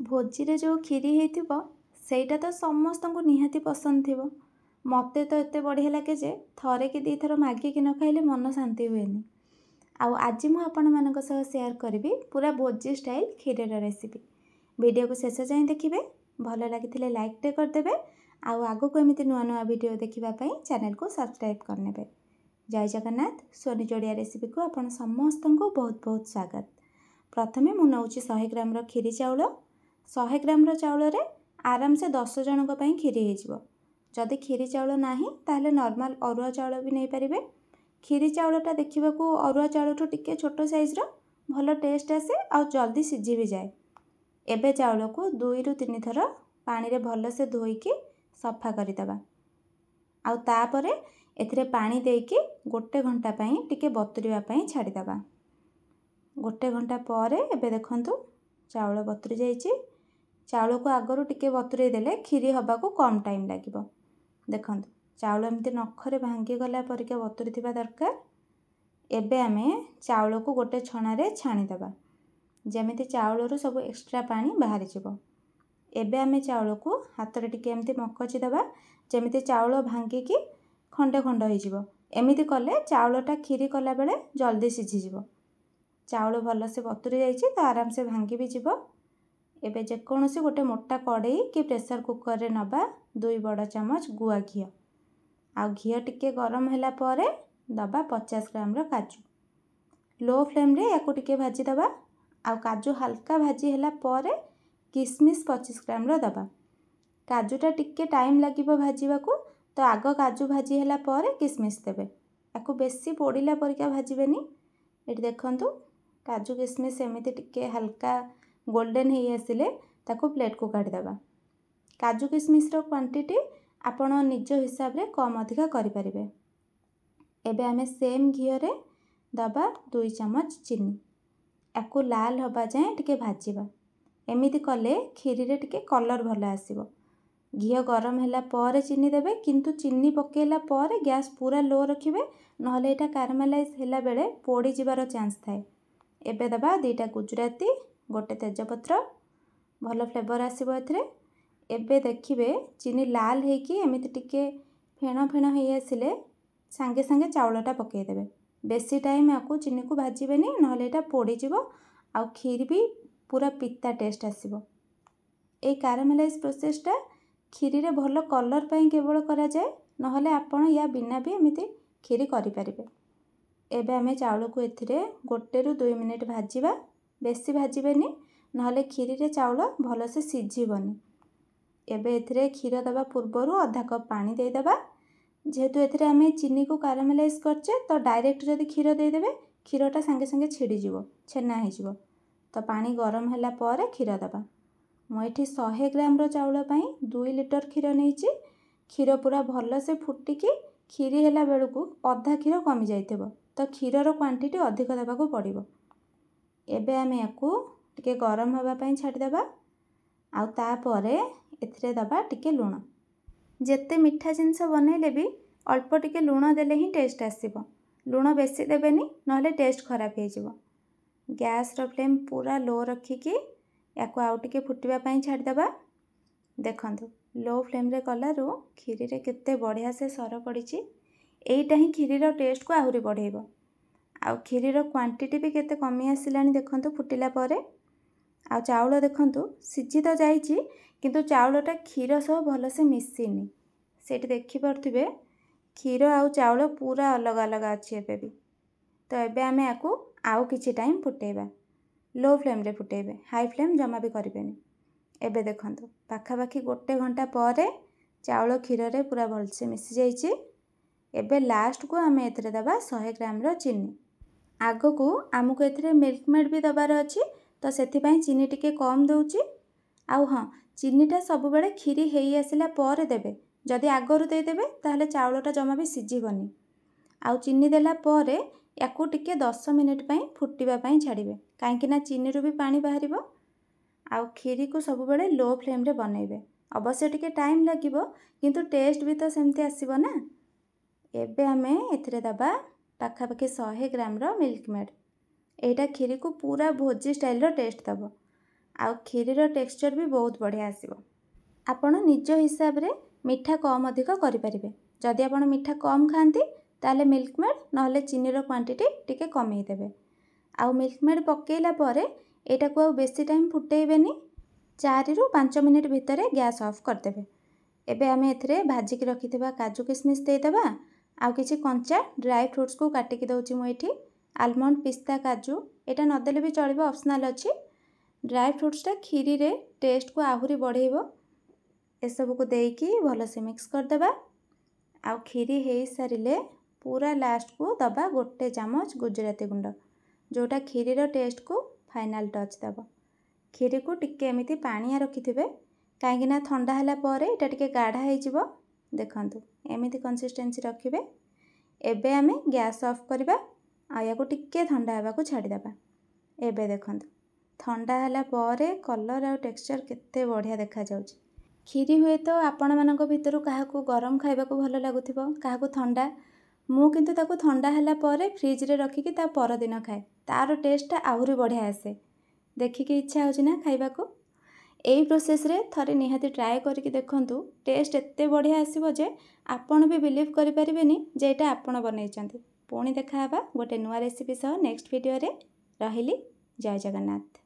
भोजी रे जो खीरी होइथिबो ସେଇଟା ତ ସମସ୍ତଙ୍କୁ ନିହାତି ପସନ୍ଦ ଥିବ। ମୋତେ ତ ଏତେ ବଢ଼ିଆ ଲାଗେ ଯେ ଥରେ କି ଦୁଇଥର ମାଗିକି ନ ଖାଇଲେ ମନ ଶାନ୍ତି ହୁଏନି। ଆଉ ଆଜି ମୁଁ ଆପଣମାନଙ୍କ ସହ ସେୟାର କରିବି ପୁରା ଭୋଜି ଷ୍ଟାଇଲ୍ କ୍ଷୀରିର ରେସିପି। ଭିଡ଼ିଓକୁ ଶେଷ ଯାଏଁ ଦେଖିବେ, ଭଲ ଲାଗିଥିଲେ ଲାଇକ୍ଟେ କରିଦେବେ ଆଉ ଆଗକୁ ଏମିତି ନୂଆ ନୂଆ ଭିଡ଼ିଓ ଦେଖିବା ପାଇଁ ଚ୍ୟାନେଲକୁ ସବସ୍କ୍ରାଇବ୍ କରିନେବେ। ଜୟ ଜଗନ୍ନାଥ। ସୋନି ଯୋଡ଼ିଆ ରେସିପିକୁ ଆପଣ ସମସ୍ତଙ୍କୁ ବହୁତ ବହୁତ ସ୍ୱାଗତ। ପ୍ରଥମେ ମୁଁ ନେଉଛି 100 ଗ୍ରାମର କ୍ଷୀରି ଚାଉଳ। 100 ଗ୍ରାମର ଚାଉଳରେ आरामसे 10 जनक खीरी हो। जदि खीरी चाउल नहीं ताहले नॉर्मल अरुआ चाउल भी नहीं पारिबे। खीरी चाउलटा देखा अरुआ चाउल टिके छोट साइज्र भल टेस्ट आसे और जल्दी सीझी भी जाए। एबे चाउल को 2 ରୁ 3 थर पानी रे भलसे धोईकी सफा करदेबा। आउ तापरे एथिरे पानी देकी 1 घंटा पई टिके बतुरिया पई छाड़ीदेबा। 1 घंटा पर एबे देखंतु चाउल बतुरी जाइए। चाउल को आगरू टिके बतुरे देले खीरी हवा को कम टाइम लगिबो। देखंतु चाउल एमती नखरे भांगी गला परिका बतुरी थिबा दरकार। एबे आमे चाउल को गोटे छणा रे छाणी देबा, जेमिति चाउल रो सब एक्स्ट्रा पानी बाहरी जिवो। एबे आमे चाउल को हाथ रे टिके एमती मकची देबा, जेमिति चाउल भांगी की खंडे खंड होई जिवो। एमिति कले चाउलटा खीरी कला बेले जल्दी सिझी जिवो। चाउल भल से बतुरी जाइछि तो आराम से भांगी भी जिवो। एबे जेकोसी गोटे मोटा कड़ई कि प्रेशर कुकर रे नबा 2 बड़ चामच गुआ घी। आ घी टिके गरम हैला परे दबा 50 ग्राम रो काजू। लो फ्लेम रे याकू टिके भाजी दबा। आ काजू हल्का भाजी हैला परे किशमिश 25 ग्राम रो दबा। काजूटा टिके टाइम लागिबो भाजीबाकू, तो आग काजू भाजी हैला परे किशमिश देबे। याकू बेसी पोड़िला परिका भाजीबेनी। एटी देखंतु काजू किशमिश एमिति टिके हल्का गोल्डन ही आसिले ताको प्लेट को काढ़ी देबा। काजू किशमिश रो क्वांटिटी आपण निज हिसाब रे कम अधिका करि परिबे। एबे आमे सेम घी रे दबा 2 चम्मच चीनी। याकू लाल हबा जाए टिके भाजीबा। एमिति कले खीरी रे टिके कलर भल आसीबो। घी गरम हैला परे चीनी देबे, किंतु चीनी पकेला परे गैस पूरा लो रखिबे, नहले एटा कारामेलाइज हैला बेले पोड़ी जिबार चांस थाए। एबे दबा 2टा गुजराती, गोटे तेजपत्र, भल फ्लेवर आसीबो एथिरे। एबे देखिबे चीनी लाल हेकी एमिति टिके फेण फेण हे आसिले सांगे सांगे चाउलटा पकेई देबे। बेसी टाइम याकू चीनी को भाजीबेनी, नहले एटा पोड़ी जिवो आउ खीर भी पूरा पिता टेस्ट आसीबो। ए कारामेलाइज प्रोसेसटा खीरी रे भल कलर पई केवल करा जाए, नहले आपण या बिना भी एमिति खीरी करि परिबे। एबे आमे चाउल को एथिरे 1 ରୁ 2 मिनिट भाजीबा। बेसी भाजीबेनी, नहले खीरी रे चाउल भल से सिझीबनी। एबे एथिरे खीर दबा पूर्वरु आधा कप पानी दे दबा। जेहेतु एथिरे आमे चीनी को कारामेलाइज करचे, तो डायरेक्ट जदि खीर दे देबे खीरटा संगे संगे छिड़ी जिवो, छेना हे जिवो। तो पानी गरम हैला परे खीर दबा। मु एठी 100 ग्राम रो चाउल पई 2 लीटर खीर नेइची। खीर पूरा भल से फुटिकी खीरी हैला बेलकू अधा खीर कमी जाइथिबो, तो खीर रो क्वांटिटी अधिक देबा को पड़िबो। एबे आमे याकू टिके गरम हवा पई छाड़ी देबा। आउ तापरे एथिरे दबा टिके लूण। जेते मिठा जिनस बनैले भी अल्प टिके लूण देले ही टेस्ट आसीबो। लूण बेसी देबेनी, नहले टेस्ट खराब हे जिवो। गैस रो फ्लेम पूरा लो रखिकी याकू आउ टिके फुटिबा पई छाड़ी देबा। देखंतु लो फ्लेम रे कलारु खीरी रे केते बढ़िया से सर पड़िची। एइटा ही खीरी रो टेस्ट को आहुरी बढ़ेइबो। आउ खीरी रो क्वांटिटी भी केते कमी आसिलानी देखंतु फुटिला परे। आउ चाउल देखंतु सिझी तो जाइची, किंतु चाउलटा खीर सह भल से मिसिनी। सेठी देखि परथिबे खीर आउ चाउल पूरा अलग अलग अछि एबे भी। तो एबे आमे याकू आउ किछि टाइम फुटेइबा। लो फ्लेम रे फुटेइबे, हाई फ्लेम जमा भी करिबेनी। एबे देखंतु पाखापाखी 1 घंटा परे चाउल खीर रे पूरा भल से मिसी जाइची। एबे लास्ट को आमे एथिरे दबा 100 ग्राम रो चीनी। आगो को आमको एथिरे मिल्क मेड भी दबार अछि, तो सेथिपाई चीनी टिके कम दउची। आउ हाँ, चीनीटा सब बेले खीरी हेई आसिला परे देबे। जदि आगरु दे देबे ताहले चाउलटा जमा भी सिझीबनी। आउ चीनी देला परे याकू टिके 10 मिनिट पई फुटिबा पई छाड़िबे, काहेकि ना चीनी रो भी पानी बाहरिबो। आउ खीरी को सब बेले लो फ्लेम रे बनैबे। अवश्य टिके टाइम लागिबो, किंतु टेस्ट भी तो सेमती आसीबो ना। एबे आमे एथिरे दबा पाखापाखी 100 ग्राम रो मिल्क मेड। एटा खीरी को पूरा भोजी स्टाइल रो टेस्ट दबो। आउ खीरीर टेक्सचर भी बहुत बढ़िया आसिबो। आपण निज हिसाब रे मिठा कम अधिक करें। जदि आपण मिठा कम खाती ताले मिल्क मेड नहले चीनीर क्वांटिटी टिके कमे देबे। आउ मिल्क मेड पकेला परे एटा को बेसी टाइम फुटेबेनी, 4 रु 5 मिनिट भितर गैस ऑफ करदेबे। एबे आमे एथिरे भाजिक रखिथिबा काजू किशमिश देदेबा। आउ किछि कंचा ड्राई फ्रूट्स को काटिकी दउछि मु एठी। आलमंड पिस्ता काजू एटा नदेले भी चलिबो, ऑप्शनल अछि। ड्राई फ्रूट्सटा खीरी रे टेस्ट को आहुरी बढ़ेइबो। ए सब को देकी भल से मिक्स करदेबा। आउ खीरी हो सारे पूरा लास्ट को दबा 1 चामच गुजराती गुंड, जोटा खीरीर टेस्ट को फाइनल टच दब। खीरी को टिके एमिति पानिया रखिथिबे, काहेकि ना ठंडा हला परे एटा टिके गाढ़ा हो जिवो। देखंतु एमिति कंसिस्टेंसी रखिबे। एबे आमे गैस ऑफ करबा। आ या को टिके ठंडा हवा को छाड़ी देबा। एबे देखंतु ठंडा हला परे कलर आ टेक्सचर केते बढ़िया देखा जाउछि। खीरी हुए तो आपण मानक भितरु काहाकू गरम खाइबा को भल लागुथिबो, काहाकू ठंडा। मु किंतु ताकू ठंडा हला परे फ्रिज रे रखिकी ता पर दिन खाए, तार टेस्टटा आहुरी बढ़िया आसे। देखिकी इच्छा होछि ना खाइबा को। एई प्रोसेस रे थरे निहाती ट्राए करिकी देखंतु, टेस्ट एते बढ़िया आसीबो जे आपण भी बिलीव करि परिबेनी जे एटा आपण बनैचंती। पुणी देखा हबा गोटे नुआ रेसिपी सह नेक्स्ट वीडियो रे। रहिली, जय जगन्नाथ।